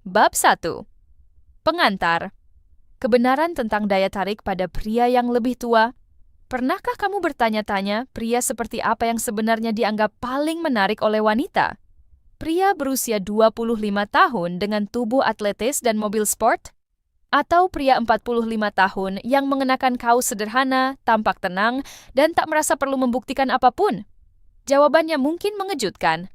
Bab 1. Pengantar. Kebenaran tentang daya tarik pada pria yang lebih tua. Pernahkah kamu bertanya-tanya pria seperti apa yang sebenarnya dianggap paling menarik oleh wanita? Pria berusia 25 tahun dengan tubuh atletis dan mobil sport? Atau pria 45 tahun yang mengenakan kaos sederhana, tampak tenang, dan tak merasa perlu membuktikan apapun? Jawabannya mungkin mengejutkan.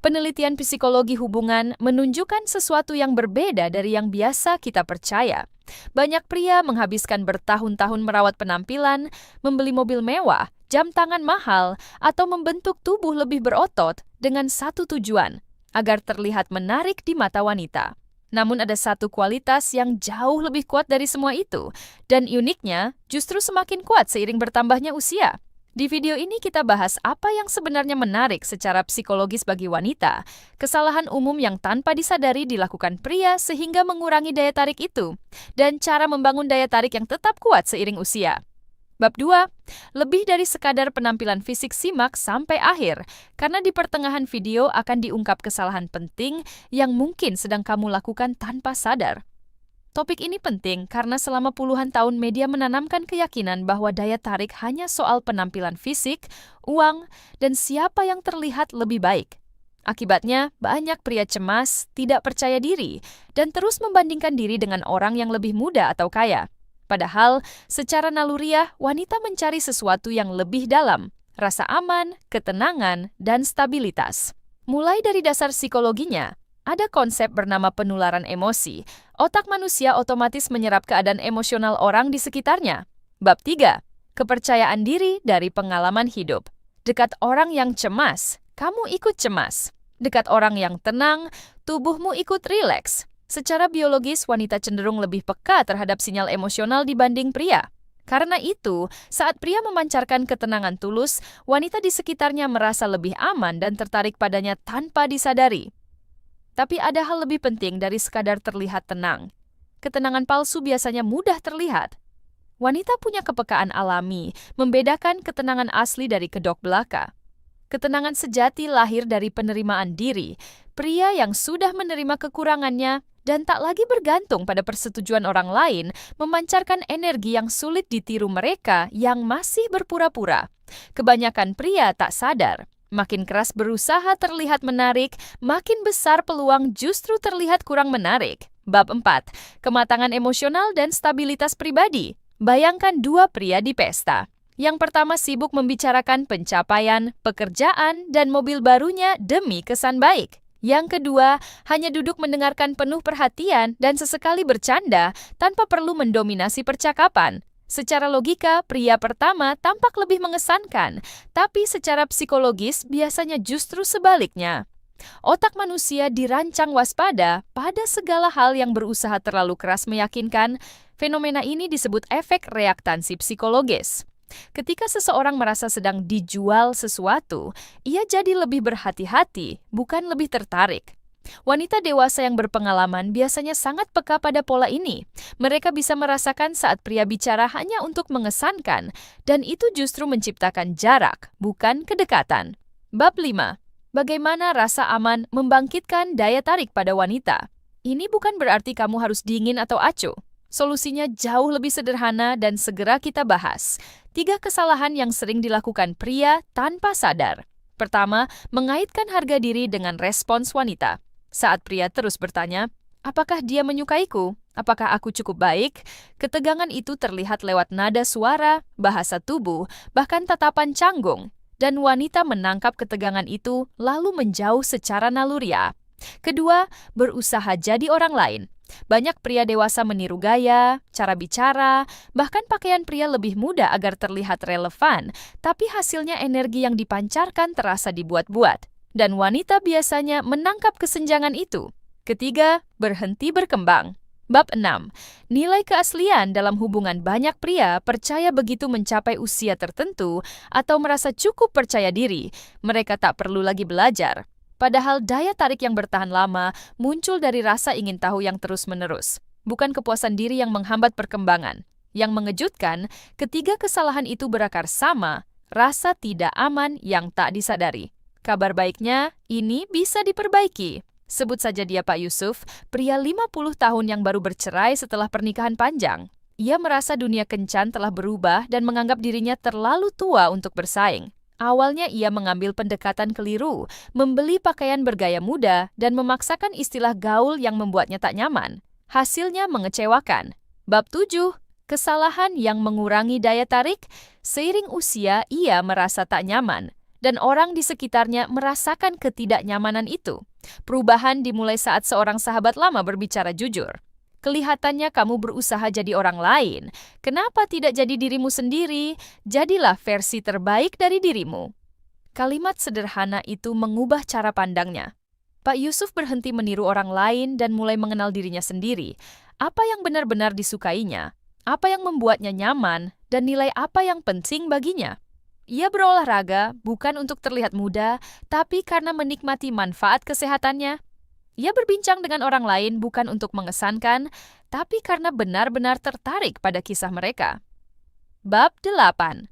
Penelitian psikologi hubungan menunjukkan sesuatu yang berbeda dari yang biasa kita percaya. Banyak pria menghabiskan bertahun-tahun merawat penampilan, membeli mobil mewah, jam tangan mahal, atau membentuk tubuh lebih berotot dengan satu tujuan, agar terlihat menarik di mata wanita. Namun ada satu kualitas yang jauh lebih kuat dari semua itu, dan uniknya justru semakin kuat seiring bertambahnya usia. Di video ini kita bahas apa yang sebenarnya menarik secara psikologis bagi wanita, kesalahan umum yang tanpa disadari dilakukan pria sehingga mengurangi daya tarik itu, dan cara membangun daya tarik yang tetap kuat seiring usia. Bab 2. Lebih dari sekadar penampilan fisik, simak sampai akhir, karena di pertengahan video akan diungkap kesalahan penting yang mungkin sedang kamu lakukan tanpa sadar. Topik ini penting karena selama puluhan tahun media menanamkan keyakinan bahwa daya tarik hanya soal penampilan fisik, uang, dan siapa yang terlihat lebih baik. Akibatnya, banyak pria cemas, tidak percaya diri, dan terus membandingkan diri dengan orang yang lebih muda atau kaya. Padahal, secara naluriah, wanita mencari sesuatu yang lebih dalam, rasa aman, ketenangan, dan stabilitas. Mulai dari dasar psikologinya, ada konsep bernama penularan emosi. Otak manusia otomatis menyerap keadaan emosional orang di sekitarnya. Bab 3. Kepercayaan diri dari pengalaman hidup. Dekat orang yang cemas, kamu ikut cemas. Dekat orang yang tenang, tubuhmu ikut rileks. Secara biologis, wanita cenderung lebih peka terhadap sinyal emosional dibanding pria. Karena itu, saat pria memancarkan ketenangan tulus, wanita di sekitarnya merasa lebih aman dan tertarik padanya tanpa disadari. Tapi ada hal lebih penting dari sekadar terlihat tenang. Ketenangan palsu biasanya mudah terlihat. Wanita punya kepekaan alami, membedakan ketenangan asli dari kedok belaka. Ketenangan sejati lahir dari penerimaan diri, pria yang sudah menerima kekurangannya dan tak lagi bergantung pada persetujuan orang lain, memancarkan energi yang sulit ditiru mereka yang masih berpura-pura. Kebanyakan pria tak sadar. Makin keras berusaha terlihat menarik, makin besar peluang justru terlihat kurang menarik. Bab 4. Kematangan emosional dan stabilitas pribadi. Bayangkan dua pria di pesta. Yang pertama sibuk membicarakan pencapaian, pekerjaan, dan mobil barunya demi kesan baik. Yang kedua, hanya duduk mendengarkan penuh perhatian dan sesekali bercanda tanpa perlu mendominasi percakapan. Secara logika, pria pertama tampak lebih mengesankan, tapi secara psikologis biasanya justru sebaliknya. Otak manusia dirancang waspada pada segala hal yang berusaha terlalu keras meyakinkan. Fenomena ini disebut efek reaktansi psikologis. Ketika seseorang merasa sedang dijual sesuatu, ia jadi lebih berhati-hati, bukan lebih tertarik. Wanita dewasa yang berpengalaman biasanya sangat peka pada pola ini. Mereka bisa merasakan saat pria bicara hanya untuk mengesankan, dan itu justru menciptakan jarak, bukan kedekatan. Bab 5. Bagaimana rasa aman membangkitkan daya tarik pada wanita? Ini bukan berarti kamu harus dingin atau acuh. Solusinya jauh lebih sederhana dan segera kita bahas. 3 kesalahan yang sering dilakukan pria tanpa sadar. Pertama, mengaitkan harga diri dengan respons wanita. Saat pria terus bertanya, apakah dia menyukaiku? Apakah aku cukup baik? Ketegangan itu terlihat lewat nada suara, bahasa tubuh, bahkan tatapan canggung. Dan wanita menangkap ketegangan itu lalu menjauh secara naluriah. Kedua, berusaha jadi orang lain. Banyak pria dewasa meniru gaya, cara bicara, bahkan pakaian pria lebih muda agar terlihat relevan, tapi hasilnya energi yang dipancarkan terasa dibuat-buat. Dan wanita biasanya menangkap kesenjangan itu. Ketiga, berhenti berkembang. Bab 6. Nilai keaslian dalam hubungan. Banyak pria percaya begitu mencapai usia tertentu atau merasa cukup percaya diri, mereka tak perlu lagi belajar. Padahal daya tarik yang bertahan lama muncul dari rasa ingin tahu yang terus-menerus, bukan kepuasan diri yang menghambat perkembangan. Yang mengejutkan, ketiga kesalahan itu berakar sama, rasa tidak aman yang tak disadari. Kabar baiknya, ini bisa diperbaiki. Sebut saja dia Pak Yusuf, pria 50 tahun yang baru bercerai setelah pernikahan panjang. Ia merasa dunia kencan telah berubah dan menganggap dirinya terlalu tua untuk bersaing. Awalnya ia mengambil pendekatan keliru, membeli pakaian bergaya muda, dan memaksakan istilah gaul yang membuatnya tak nyaman. Hasilnya mengecewakan. Bab 7. Kesalahan yang mengurangi daya tarik. Seiring usia, ia merasa tak nyaman, dan orang di sekitarnya merasakan ketidaknyamanan itu. Perubahan dimulai saat seorang sahabat lama berbicara jujur. Kelihatannya kamu berusaha jadi orang lain. Kenapa tidak jadi dirimu sendiri? Jadilah versi terbaik dari dirimu. Kalimat sederhana itu mengubah cara pandangnya. Pak Yusuf berhenti meniru orang lain dan mulai mengenal dirinya sendiri. Apa yang benar-benar disukainya? Apa yang membuatnya nyaman? Dan nilai apa yang penting baginya? Ia berolahraga bukan untuk terlihat muda, tapi karena menikmati manfaat kesehatannya. Ia berbincang dengan orang lain bukan untuk mengesankan, tapi karena benar-benar tertarik pada kisah mereka. Bab 8.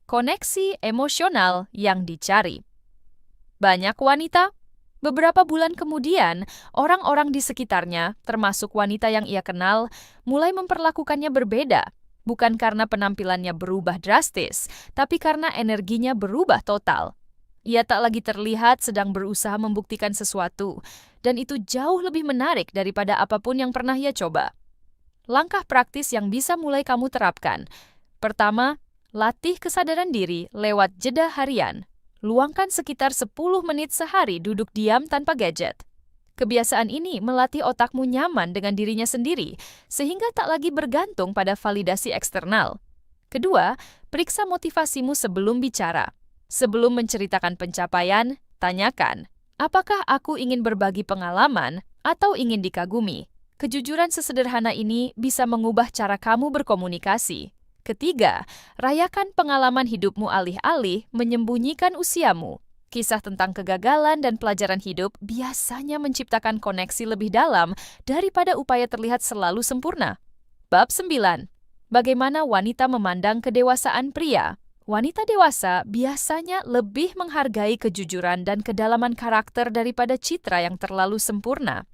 Koneksi emosional yang dicari. Banyak wanita. Beberapa bulan kemudian, orang-orang di sekitarnya, termasuk wanita yang ia kenal, mulai memperlakukannya berbeda. Bukan karena penampilannya berubah drastis, tapi karena energinya berubah total. Ia tak lagi terlihat sedang berusaha membuktikan sesuatu, dan itu jauh lebih menarik daripada apapun yang pernah ia coba. Langkah praktis yang bisa mulai kamu terapkan. Pertama, latih kesadaran diri lewat jeda harian. Luangkan sekitar 10 menit sehari duduk diam tanpa gadget. Kebiasaan ini melatih otakmu nyaman dengan dirinya sendiri, sehingga tak lagi bergantung pada validasi eksternal. Kedua, periksa motivasimu sebelum bicara. Sebelum menceritakan pencapaian, tanyakan, apakah aku ingin berbagi pengalaman atau ingin dikagumi? Kejujuran sesederhana ini bisa mengubah cara kamu berkomunikasi. Ketiga, rayakan pengalaman hidupmu alih-alih menyembunyikan usiamu. Kisah tentang kegagalan dan pelajaran hidup biasanya menciptakan koneksi lebih dalam daripada upaya terlihat selalu sempurna. Bab 9. Bagaimana wanita memandang kedewasaan pria? Wanita dewasa biasanya lebih menghargai kejujuran dan kedalaman karakter daripada citra yang terlalu sempurna.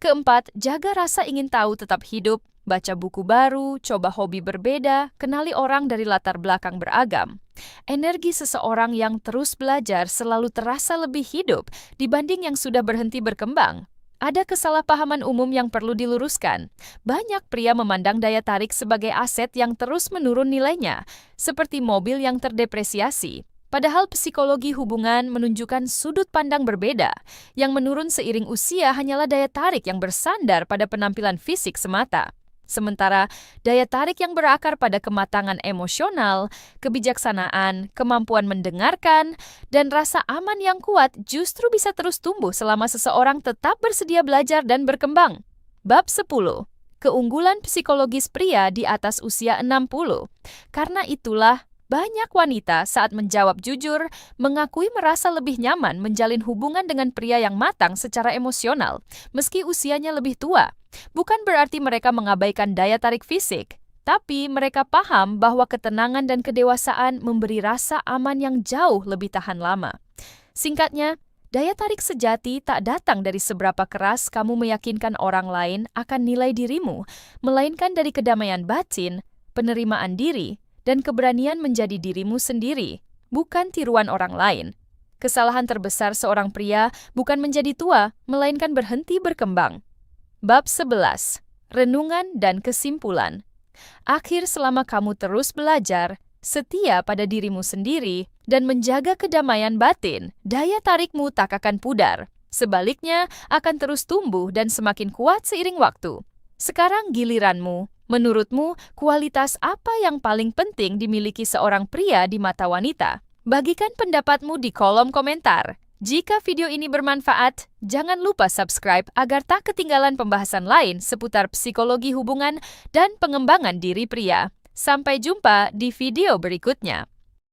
Keempat, jaga rasa ingin tahu tetap hidup. Baca buku baru, coba hobi berbeda, kenali orang dari latar belakang beragam. Energi seseorang yang terus belajar selalu terasa lebih hidup dibanding yang sudah berhenti berkembang. Ada kesalahpahaman umum yang perlu diluruskan. Banyak pria memandang daya tarik sebagai aset yang terus menurun nilainya, seperti mobil yang terdepresiasi. Padahal psikologi hubungan menunjukkan sudut pandang berbeda. Yang menurun seiring usia hanyalah daya tarik yang bersandar pada penampilan fisik semata. Sementara daya tarik yang berakar pada kematangan emosional, kebijaksanaan, kemampuan mendengarkan, dan rasa aman yang kuat justru bisa terus tumbuh selama seseorang tetap bersedia belajar dan berkembang. Bab 10. Keunggulan psikologis pria di atas usia 60. Karena itulah, banyak wanita saat menjawab jujur mengakui merasa lebih nyaman menjalin hubungan dengan pria yang matang secara emosional, meski usianya lebih tua. Bukan berarti mereka mengabaikan daya tarik fisik, tapi mereka paham bahwa ketenangan dan kedewasaan memberi rasa aman yang jauh lebih tahan lama. Singkatnya, daya tarik sejati tak datang dari seberapa keras kamu meyakinkan orang lain akan nilai dirimu, melainkan dari kedamaian batin, penerimaan diri, dan keberanian menjadi dirimu sendiri, bukan tiruan orang lain. Kesalahan terbesar seorang pria bukan menjadi tua, melainkan berhenti berkembang. Bab 11. Renungan dan kesimpulan. Akhir selama kamu terus belajar, setia pada dirimu sendiri, dan menjaga kedamaian batin, daya tarikmu tak akan pudar. Sebaliknya, akan terus tumbuh dan semakin kuat seiring waktu. Sekarang giliranmu. Menurutmu, kualitas apa yang paling penting dimiliki seorang pria di mata wanita? Bagikan pendapatmu di kolom komentar. Jika video ini bermanfaat, jangan lupa subscribe agar tak ketinggalan pembahasan lain seputar psikologi hubungan dan pengembangan diri pria. Sampai jumpa di video berikutnya.